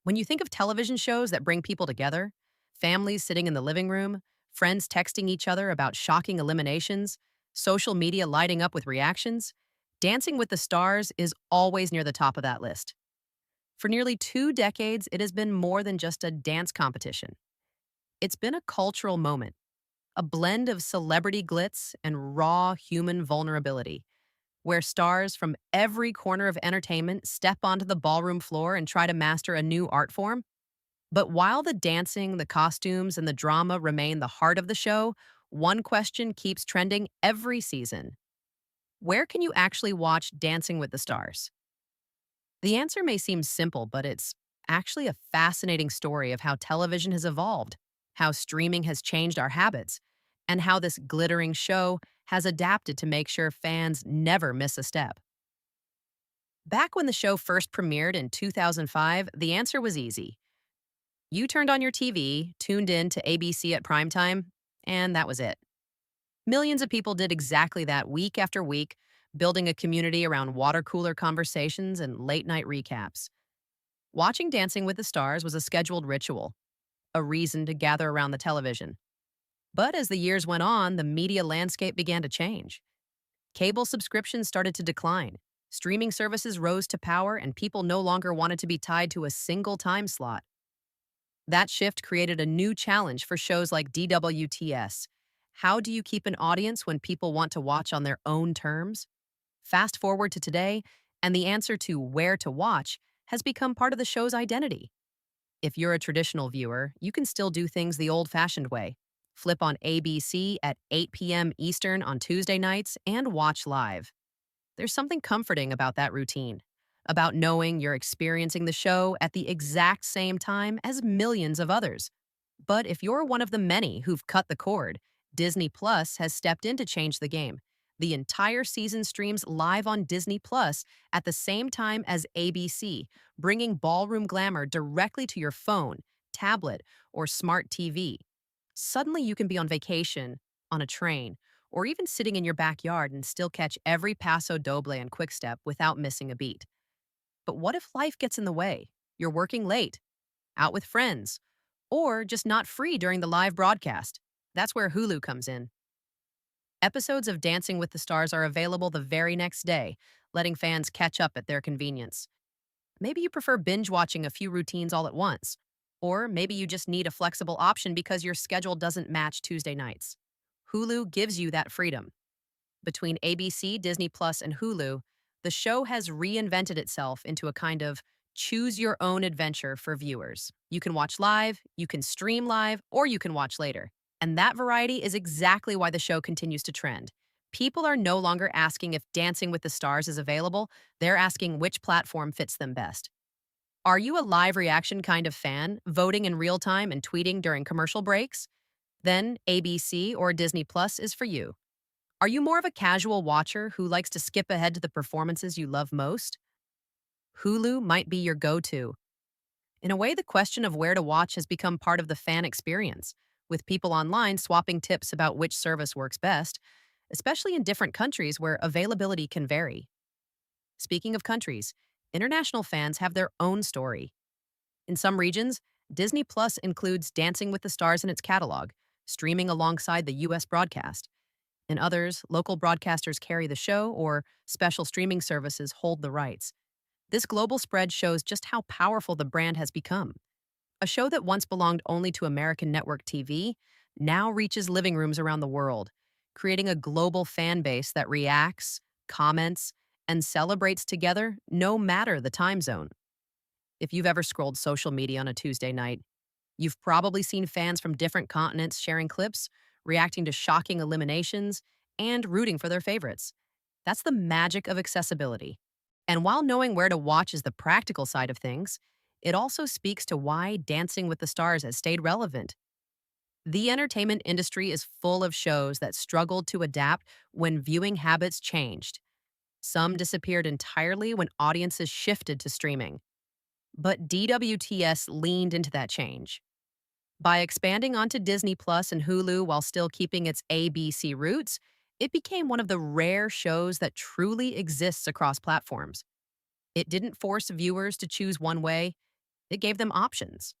When you think of television shows that bring people together, families sitting in the living room, friends texting each other about shocking eliminations, social media lighting up with reactions, Dancing with the Stars is always near the top of that list. For nearly 2 decades, it has been more than just a dance competition. It's been a cultural moment, a blend of celebrity glitz and raw human vulnerability, where stars from every corner of entertainment step onto the ballroom floor and try to master a new art form. But while the dancing, the costumes, and the drama remain the heart of the show, one question keeps trending every season. Where can you actually watch Dancing with the Stars? The answer may seem simple, but it's actually a fascinating story of how television has evolved, how streaming has changed our habits, and how this glittering show has adapted to make sure fans never miss a step. Back when the show first premiered in 2005, the answer was easy. You turned on your TV, tuned in to ABC at primetime, and that was it. Millions of people did exactly that week after week, building a community around water cooler conversations and late night recaps. Watching Dancing with the Stars was a scheduled ritual, a reason to gather around the television. But as the years went on, the media landscape began to change. Cable subscriptions started to decline. Streaming services rose to power, and people no longer wanted to be tied to a single time slot. That shift created a new challenge for shows like DWTS. How do you keep an audience when people want to watch on their own terms? Fast forward to today, and the answer to where to watch has become part of the show's identity. If you're a traditional viewer, you can still do things the old fashioned way. Flip on ABC at 8 p.m. Eastern on Tuesday nights and watch live. There's something comforting about that routine, about knowing you're experiencing the show at the exact same time as millions of others. But if you're one of the many who've cut the cord, Disney Plus has stepped in to change the game. The entire season streams live on Disney Plus at the same time as ABC, bringing ballroom glamour directly to your phone, tablet, or smart TV. Suddenly, you can be on vacation, on a train, or even sitting in your backyard and still catch every paso doble and quickstep without missing a beat. But what if life gets in the way? You're working late, out with friends, or just not free during the live broadcast. That's where Hulu comes in. Episodes of Dancing with the Stars are available the very next day, letting fans catch up at their convenience. Maybe you prefer binge watching a few routines all at once, or maybe you just need a flexible option because your schedule doesn't match Tuesday nights. Hulu gives you that freedom. Between ABC, Disney Plus, and Hulu, the show has reinvented itself into a kind of choose your own adventure for viewers. You can watch live, you can stream live, or you can watch later. And that variety is exactly why the show continues to trend. People are no longer asking if Dancing with the Stars is available, they're asking which platform fits them best. Are you a live reaction kind of fan, voting in real time and tweeting during commercial breaks? Then ABC or Disney Plus is for you. Are you more of a casual watcher who likes to skip ahead to the performances you love most? Hulu might be your go to. In a way, the question of where to watch has become part of the fan experience, with people online swapping tips about which service works best, especially in different countries where availability can vary. Speaking of countries, international fans have their own story. In some regions, Disney Plus includes Dancing with the Stars in its catalog, streaming alongside the US broadcast. In others, local broadcasters carry the show or special streaming services hold the rights. This global spread shows just how powerful the brand has become. A show that once belonged only to American network TV now reaches living rooms around the world, creating a global fan base that reacts, comments, and celebrates together no matter the time zone. If you've ever scrolled social media on a Tuesday night, you've probably seen fans from different continents sharing clips, reacting to shocking eliminations, and rooting for their favorites. That's the magic of accessibility. And while knowing where to watch is the practical side of things, it also speaks to why Dancing with the Stars has stayed relevant. The entertainment industry is full of shows that struggled to adapt when viewing habits changed. Some disappeared entirely when audiences shifted to streaming. But DWTS leaned into that change. By expanding onto Disney Plus and Hulu while still keeping its ABC roots, it became one of the rare shows that truly exists across platforms. It didn't force viewers to choose one way, It gave them options.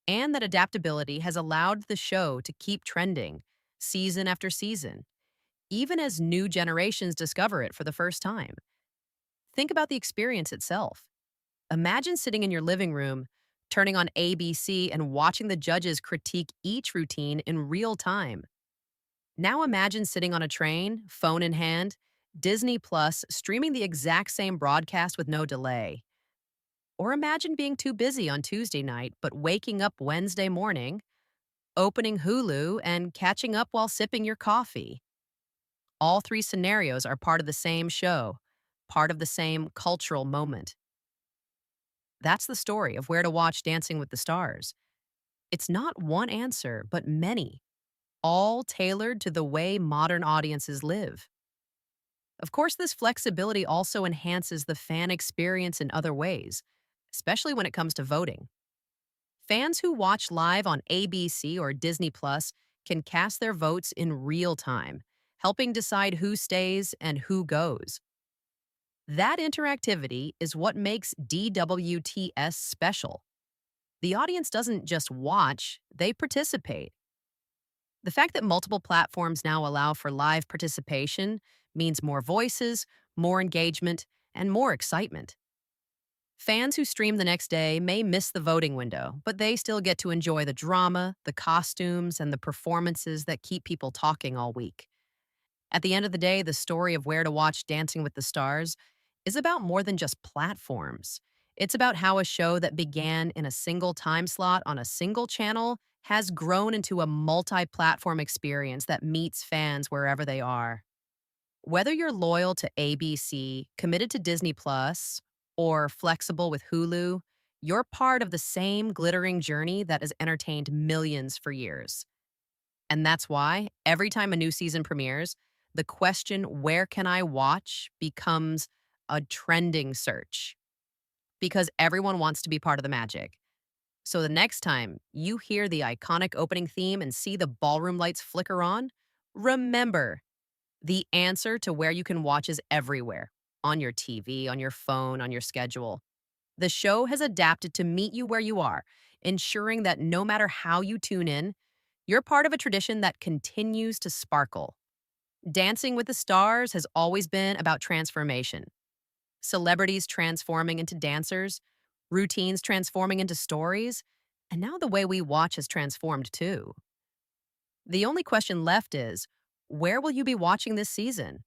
And that adaptability has allowed the show to keep trending season after season, even as new generations discover it for the first time. Think about the experience itself. Imagine sitting in your living room, turning on ABC, and watching the judges critique each routine in real time. Now imagine sitting on a train, phone in hand, Disney Plus streaming the exact same broadcast with no delay. Or imagine being too busy on Tuesday night, but waking up Wednesday morning, opening Hulu, and catching up while sipping your coffee. All three scenarios are part of the same show, part of the same cultural moment. That's the story of where to watch Dancing with the Stars. It's not one answer, but many, all tailored to the way modern audiences live. Of course, this flexibility also enhances the fan experience in other ways, especially when it comes to voting. Fans who watch live on ABC or Disney Plus can cast their votes in real time, helping decide who stays and who goes. That interactivity is what makes DWTS special. The audience doesn't just watch, they participate. The fact that multiple platforms now allow for live participation means more voices, more engagement, and more excitement. Fans who stream the next day may miss the voting window, but they still get to enjoy the drama, the costumes, and the performances that keep people talking all week. At the end of the day, the story of where to watch Dancing with the Stars is about more than just platforms. It's about how a show that began in a single time slot on a single channel has grown into a multi platform experience that meets fans wherever they are. Whether you're loyal to ABC, committed to Disney Plus, or flexible with Hulu, you're part of the same glittering journey that has entertained millions for years. And that's why, every time a new season premieres, the question, where can I watch, becomes a trending search. Because everyone wants to be part of the magic. So the next time you hear the iconic opening theme and see the ballroom lights flicker on, remember the answer to where you can watch is everywhere, on your TV, on your phone, on your schedule. The show has adapted to meet you where you are, ensuring that no matter how you tune in, you're part of a tradition that continues to sparkle. Dancing with the Stars has always been about transformation. Celebrities transforming into dancers, routines transforming into stories, and now the way we watch has transformed too. The only question left is, where will you be watching this season?